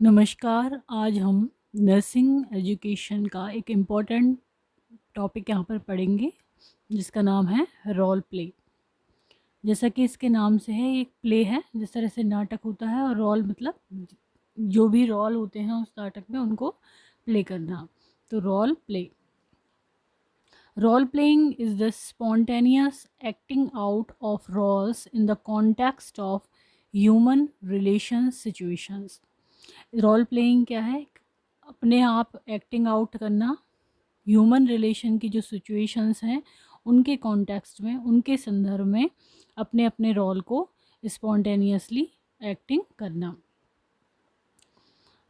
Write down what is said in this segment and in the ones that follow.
नमस्कार। आज हम नर्सिंग एजुकेशन का एक इम्पॉर्टेंट टॉपिक यहाँ पर पढ़ेंगे जिसका नाम है रोल प्ले। जैसा कि इसके नाम से है, एक प्ले है, जिस तरह से नाटक होता है, और रोल मतलब जो भी रोल होते हैं उस नाटक में उनको प्ले करना। तो role playing is the spontaneous acting out of roles in the context of human relation situations. Role playing क्या है? अपने आप एक्टिंग आउट करना ह्यूमन रिलेशन की जो सिचुएशंस हैं उनके कॉन्टेक्स्ट में, उनके संदर्भ में अपने अपने रोल को स्पॉन्टेनियसली एक्टिंग करना।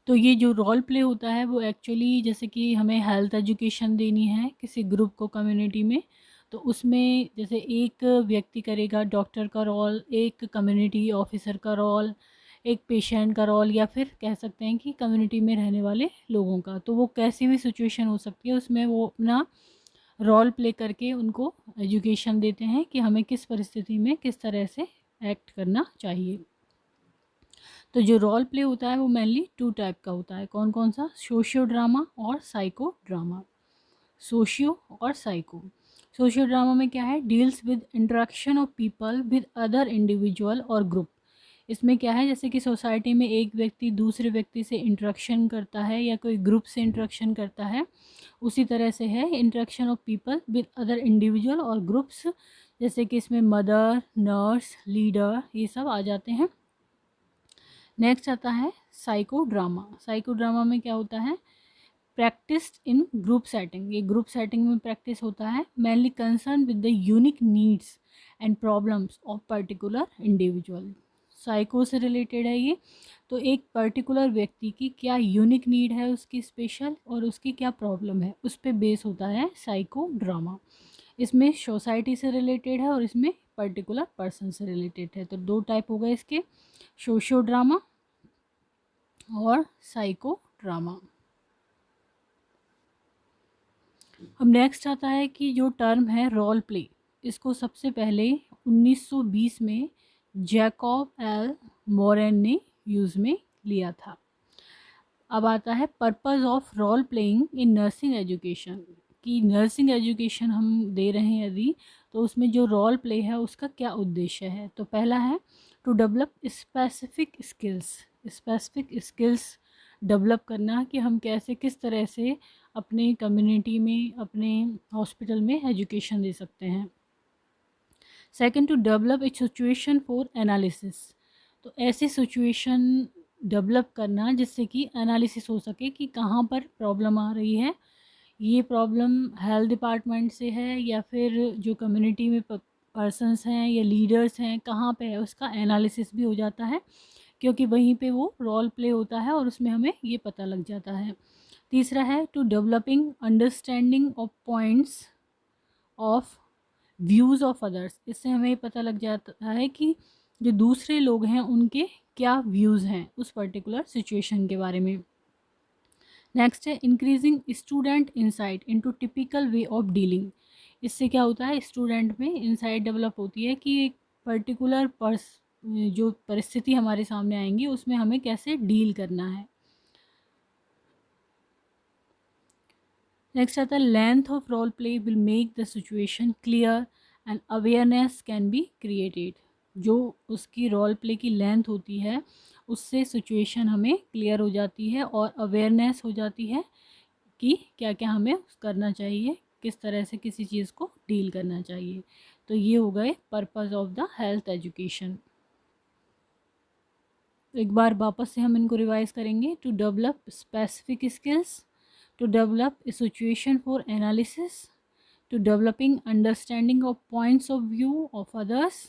तो ये जो रोल प्ले होता है वो एक्चुअली, जैसे कि हमें हेल्थ एजुकेशन देनी है किसी ग्रुप को कम्युनिटी में, तो उसमें जैसे एक व्यक्ति करेगा डॉक्टर का रोल, एक कम्युनिटी ऑफिसर का रोल, एक पेशेंट का रोल, या फिर कह सकते हैं कि कम्युनिटी में रहने वाले लोगों का। तो वो कैसी भी सिचुएशन हो सकती है, उसमें वो अपना रोल प्ले करके उनको एजुकेशन देते हैं कि हमें किस परिस्थिति में किस तरह से एक्ट करना चाहिए। तो जो रोल प्ले होता है वो मेनली टू टाइप का होता है। कौन कौन सा? सोशियो ड्रामा और साइको ड्रामा। सोशियो और साइको। सोशियो ड्रामा में क्या है? Deals with interaction of people with other individual और ग्रुप। इसमें क्या है, जैसे कि सोसाइटी में एक व्यक्ति दूसरे व्यक्ति से इंटरेक्शन करता है या कोई ग्रुप से इंटरेक्शन करता है, उसी तरह से है interaction of people with other individual और ग्रुप्स। जैसे कि इसमें मदर, नर्स, लीडर, ये सब आ जाते हैं। नेक्स्ट आता है साइको ड्रामा। साइको ड्रामा में क्या होता है? Practised in group setting. ये ग्रुप सेटिंग में प्रैक्टिस होता है, mainly concern with the unique needs and problems of particular individual. Psycho से रिलेटेड है ये। तो एक पर्टिकुलर व्यक्ति की क्या यूनिक नीड है, उसकी स्पेशल, और उसकी क्या प्रॉब्लम है, उस पर बेस होता है साइको ड्रामा। इसमें सोसाइटी से रिलेटेड है और इसमें पर्टिकुलर पर्सन से रिलेटेड है। तो दो टाइप हो गए इसके, सोशियो ड्रामा और साइको ड्रामा। अब नेक्स्ट आता है कि जो टर्म है रोल प्ले, इसको सबसे पहले 1920 में जैकब एल मोरेन ने यूज़ में लिया था। अब आता है purpose of role playing in nursing education. कि नर्सिंग एजुकेशन हम दे रहे हैं यदि, तो उसमें जो रोल प्ले है उसका क्या उद्देश्य है? तो पहला है to develop specific skills. Specific skills develop करना कि हम कैसे, किस तरह से अपने कम्युनिटी में, अपने हॉस्पिटल में एजुकेशन दे सकते हैं। Second, to develop a situation for analysis. तो ऐसी सिचुएशन डेवलप करना जिससे कि एनालिसिस हो सके कि कहाँ पर प्रॉब्लम आ रही है। ये प्रॉब्लम हेल्थ डिपार्टमेंट से है या फिर जो कम्युनिटी में पर्सन्स हैं या लीडर्स हैं, कहाँ पे है, उसका एनालिसिस भी हो जाता है, क्योंकि वहीं पे वो रोल प्ले होता है और उसमें हमें ये पता लग जाता है। तीसरा है to developing understanding of points of views of others. इससे हमें पता लग जाता है कि जो दूसरे लोग हैं उनके क्या व्यूज़ हैं उस पर्टिकुलर सिचुएशन के बारे में। नेक्स्ट है increasing student insight into typical way of dealing. इससे क्या होता है, स्टूडेंट में इंसाइट डेवलप होती है कि एक पर्टिकुलर जो परिस्थिति हमारे सामने आएंगी उसमें हमें कैसे डील करना है। नेक्स्ट आता है length of role play will make the situation clear and awareness can be created. जो उसकी रोल प्ले की लेंथ होती है उससे सिचुएशन हमें क्लियर हो जाती है और अवेयरनेस हो जाती है कि क्या क्या हमें करना चाहिए, किस तरह से किसी चीज़ को डील करना चाहिए। तो ये हो गए purpose of the health education. एक बार वापस से हम इनको रिवाइज करेंगे। To develop specific skills, to develop a situation for analysis, to developing understanding of points of view of others,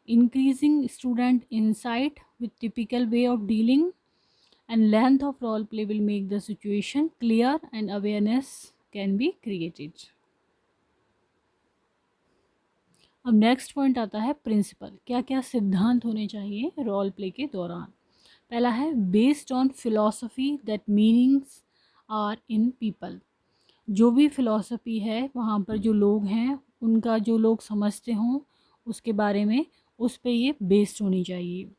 increasing student insight with typical way of dealing, and length of role play will make the situation clear and awareness can be created. अब next point आता है principal. क्या क्या सिद्धांत होने चाहिए role play के दौरान? पहला है based on philosophy that meanings are in people. जो भी फिलॉसफी है वहाँ पर जो लोग हैं उनका जो लोग समझते हों उसके बारे में, उस पे ये बेस्ड होनी चाहिए।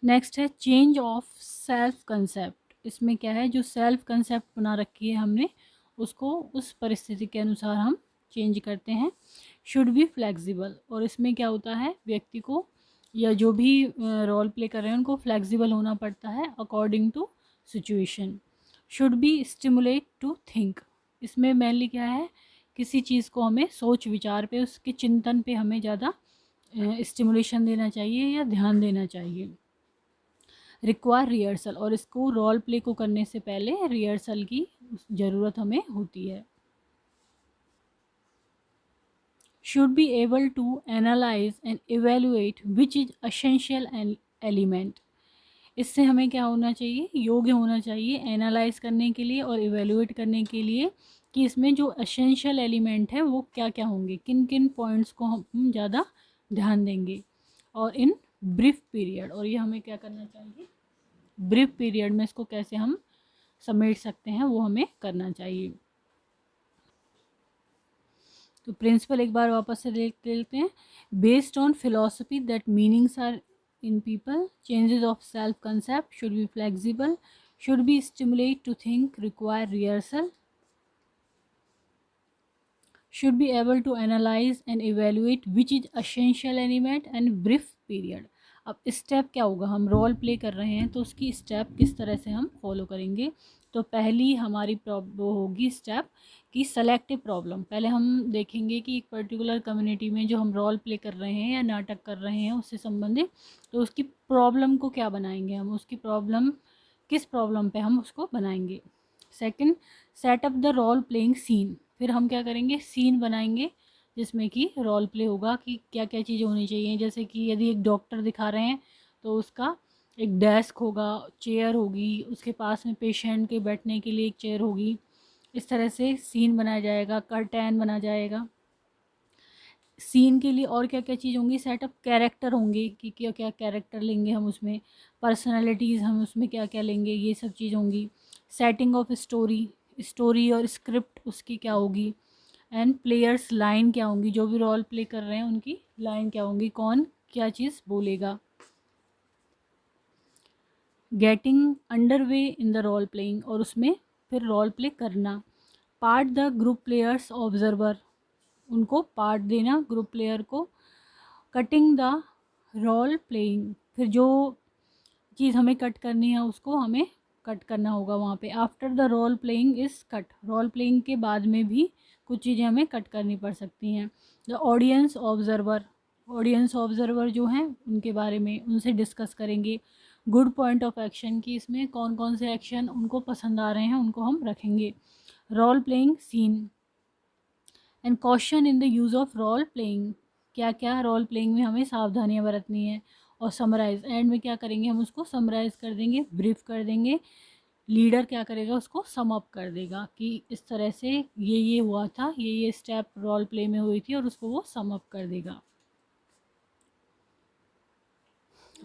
नेक्स्ट है चेंज ऑफ सेल्फ कंसेप्ट। इसमें क्या है, जो सेल्फ कंसेप्ट बना रखी है हमने उसको उस परिस्थिति के अनुसार हम चेंज करते हैं। शुड बी फ्लेक्सिबल, और इसमें क्या होता है, व्यक्ति को या जो भी रोल प्ले कर रहे हैं उनको फ्लेक्सिबल होना पड़ता है according to situation. Should be stimulate to think, इसमें मेनली क्या है, किसी चीज़ को हमें सोच विचार पे, उसके चिंतन पे हमें ज़्यादा स्टिमुलेशन देना चाहिए या ध्यान देना चाहिए। रिक्वायर रिहर्सल, और इसको रोल प्ले को करने से पहले रिहर्सल की ज़रूरत हमें होती है। Should be able to analyse and evaluate which is essential element, इससे हमें क्या होना चाहिए, योग्य होना चाहिए एनालाइज करने के लिए और इवेलुएट करने के लिए कि इसमें जो असेंशियल एलिमेंट है वो क्या क्या होंगे, किन किन पॉइंट्स को हम ज़्यादा ध्यान देंगे, और इन ब्रीफ पीरियड, और ये हमें क्या करना चाहिए, ब्रीफ पीरियड में इसको कैसे हम समेट सकते हैं वो हमें करना चाहिए। तो प्रिंसिपल एक बार वापस से देख लेते हैं। Based on philosophy that meanings are in people, changes of self concept, should be flexible, should be stimulate to think, require rehearsal, should be able to analyze and evaluate which is essential element and brief period। अब step क्या होगा, हम role play कर रहे हैं तो उसकी step किस तरह से हम फॉलो करेंगे। तो पहली हमारी वो होगी स्टेप कि सेलेक्टिव प्रॉब्लम। पहले हम देखेंगे कि एक पर्टिकुलर कम्युनिटी में जो हम रोल प्ले कर रहे हैं या नाटक कर रहे हैं उससे संबंधित, तो उसकी प्रॉब्लम को क्या बनाएंगे हम, उसकी प्रॉब्लम किस प्रॉब्लम पे हम उसको बनाएंगे। Second, set up the role playing scene, फिर हम क्या करेंगे, सीन बनाएंगे जिसमें कि रोल प्ले होगा कि क्या क्या चीज़ें होनी चाहिए। जैसे कि यदि एक डॉक्टर दिखा रहे हैं तो उसका एक डेस्क होगा, चेयर होगी, उसके पास में पेशेंट के बैठने के लिए एक चेयर होगी। इस तरह से सीन बनाया जाएगा, कर्टेन बना जाएगा। सीन के लिए और क्या क्या चीज़ होंगी, सेटअप कैरेक्टर होंगे कि क्या क्या कैरेक्टर लेंगे हम उसमें, पर्सनालिटीज़ हम उसमें क्या क्या लेंगे, ये सब चीज़ होंगी। सेटिंग ऑफ स्टोरी, स्टोरी और स्क्रिप्ट उसकी क्या होगी, एंड प्लेयर्स लाइन क्या होंगी, जो भी रोल प्ले कर रहे हैं उनकी लाइन क्या होंगी, कौन क्या चीज़ बोलेगा। Getting under way in the role playing, और उसमें फिर रोल प्ले करना। Part the group players observer, उनको पार्ट देना ग्रुप प्लेयर को। कटिंग द रोल प्लेइंग, फिर जो चीज़ हमें कट करनी है उसको हमें कट करना होगा वहाँ पे। After the role playing is cut, role playing के बाद में भी कुछ चीज़ें हमें कट करनी पड़ सकती हैं। The audience observer, audience observer जो हैं उनके बारे में उनसे डिस्कस करेंगे। गुड पॉइंट ऑफ एक्शन की इसमें कौन कौन से एक्शन उनको पसंद आ रहे हैं उनको हम रखेंगे। Role playing scene and caution in the use of role playing, क्या क्या रोल प्लेइंग में हमें सावधानियां बरतनी है। और समराइज़, एंड में क्या करेंगे, हम उसको समराइज़ कर देंगे, ब्रीफ कर देंगे। लीडर क्या करेगा, उसको सम अप कर देगा कि इस तरह से ये हुआ था, ये स्टेप रोल प्ले में हुई थी, और उसको वो सम अप कर देगा।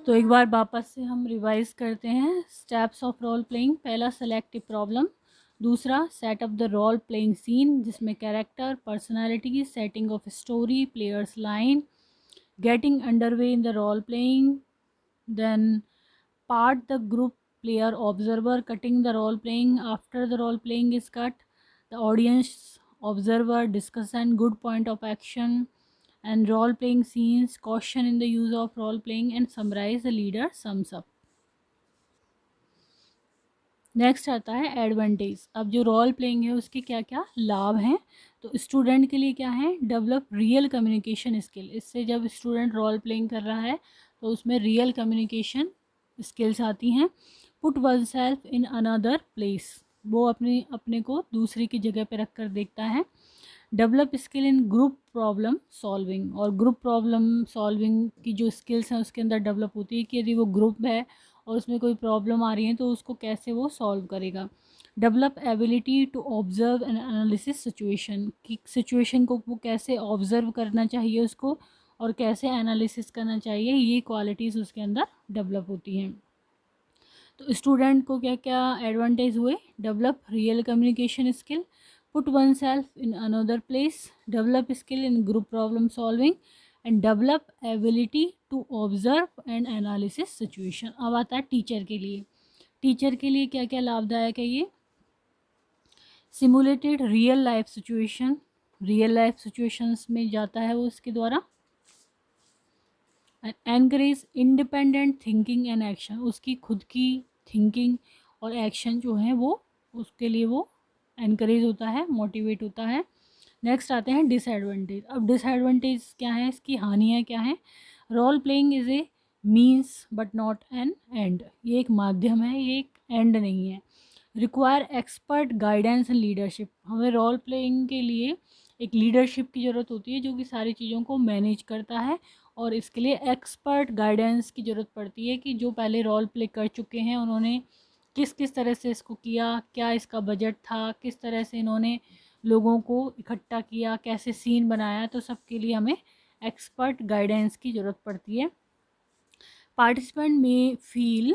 तो एक बार वापस से हम रिवाइज करते हैं स्टेप्स ऑफ रोल प्लेइंग। पहला, सेलेक्टिव प्रॉब्लम। दूसरा, setup the role playing scene, जिसमें character, personality, setting of story, players line, getting underway in the role playing, then part the group player observer, cutting the role playing, after the role playing is cut, the audience observer, discussion, good point of action, and role playing scenes, caution in the use of role playing, and summarize, the leader sums up। Next आता है advantage. अब जो role playing है उसके क्या क्या लाभ हैं। तो स्टूडेंट के लिए क्या है, डेवलप रियल कम्युनिकेशन स्किल, इससे जब स्टूडेंट रोल प्लेइंग कर रहा है तो उसमें रियल कम्युनिकेशन स्किल्स आती हैं। Put one self in another place, वो अपने को दूसरे की जगह पे रख कर देखता है। Develop skill in group problem solving, और ग्रुप प्रॉब्लम सॉल्विंग की जो स्किल्स हैं उसके अंदर डेवलप होती है कि यदि वो ग्रुप है और उसमें कोई प्रॉब्लम आ रही है तो उसको कैसे वो सॉल्व करेगा। Develop ability to observe and analysis situation, कि सिचुएशन को वो कैसे ऑब्जर्व करना चाहिए उसको, और कैसे एनालिसिस करना चाहिए, ये क्वालिटीज़ उसके अंदर डेवलप होती हैं। तो स्टूडेंट को क्या क्या एडवांटेज हुए, develop real communication skill, put one self in another place, develop skill in group problem solving, and develop ability to observe and analysis situation. अब आता है टीचर के लिए। टीचर के लिए क्या क्या लाभदायक है ये? Simulated real life situation, real life situations में जाता है वो इसके द्वारा। Encourage independent thinking and action, उसकी खुद की थिंकिंग और एक्शन जो है वो उसके लिए वो एनकरेज होता है, मोटिवेट होता है। नेक्स्ट आते हैं डिसएडवांटेज। अब डिसएडवांटेज क्या है, इसकी हानियाँ क्या हैं? Role playing is a means but not an end, ये एक माध्यम है, ये एक एंड नहीं है। Require expert guidance and leadership, हमें रोल प्लेइंग के लिए एक लीडरशिप की ज़रूरत होती है जो कि सारी चीज़ों को मैनेज करता है, और इसके लिए एक्सपर्ट गाइडेंस की ज़रूरत पड़ती है कि जो पहले रोल प्ले कर चुके हैं उन्होंने किस किस तरह से इसको किया, क्या इसका बजट था, किस तरह से इन्होंने लोगों को इकट्ठा किया, कैसे सीन बनाया, तो सबके लिए हमें एक्सपर्ट गाइडेंस की ज़रूरत पड़ती है। पार्टिसिपेंट में फील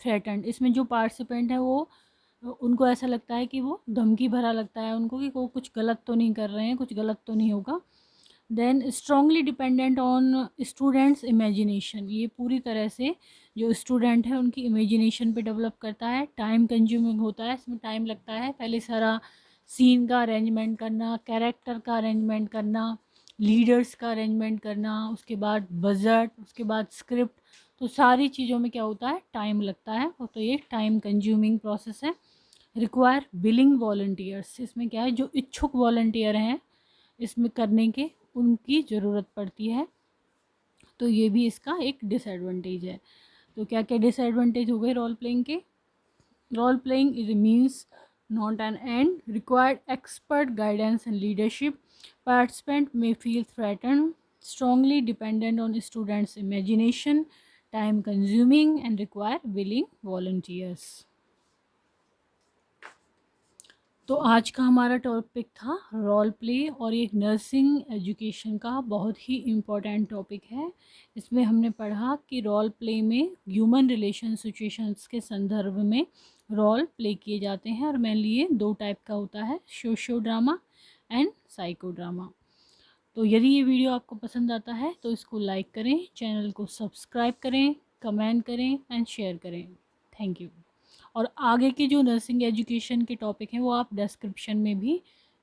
थ्रेटन्ड, इसमें जो पार्टिसिपेंट है वो उनको ऐसा लगता है कि वो धमकी भरा लगता है उनको कि वो कुछ गलत तो नहीं कर रहे हैं, कुछ गलत तो नहीं होगा। Then strongly dependent on students imagination, ये पूरी तरह से जो स्टूडेंट है उनकी इमेजिनेशन पे डेवलप करता है। टाइम कंज्यूमिंग होता है, इसमें टाइम लगता है, पहले सारा सीन का अरेंजमेंट करना, कैरेक्टर का अरेंजमेंट करना, लीडर्स का अरेंजमेंट करना, उसके बाद बजट, उसके बाद स्क्रिप्ट, तो सारी चीज़ों में क्या होता है, टाइम लगता है, तो ये टाइम कंज्यूमिंग प्रोसेस है। रिक्वायर विलिंग वॉल्टियर्स, इसमें क्या है, जो इच्छुक वॉल्टियर हैं इसमें करने के, उनकी ज़रूरत पड़ती है, तो ये भी इसका एक डिसएडवांटेज है। तो क्या क्या डिसएडवांटेज हो गए रोल प्लेइंग के? Role playing is a means not an end, required expert guidance and leadership, participant may feel threatened, strongly dependent on students' imagination, time consuming and require willing volunteers। तो आज का हमारा topic था role play, और एक nursing education का बहुत ही important topic है। इसमें हमने पढ़ा कि रोल प्ले में ह्यूमन रिलेशन सिचुएशंस के संदर्भ में रोल प्ले किए जाते हैं, और मेनली ये दो टाइप का होता है, socio drama and psycho drama. तो यदि ये वीडियो आपको पसंद आता है तो इसको लाइक करें, चैनल को सब्सक्राइब करें, कमेंट करें एंड शेयर करें। Thank you. और आगे के जो नर्सिंग एजुकेशन के टॉपिक हैं वो आप डिस्क्रिप्शन में भी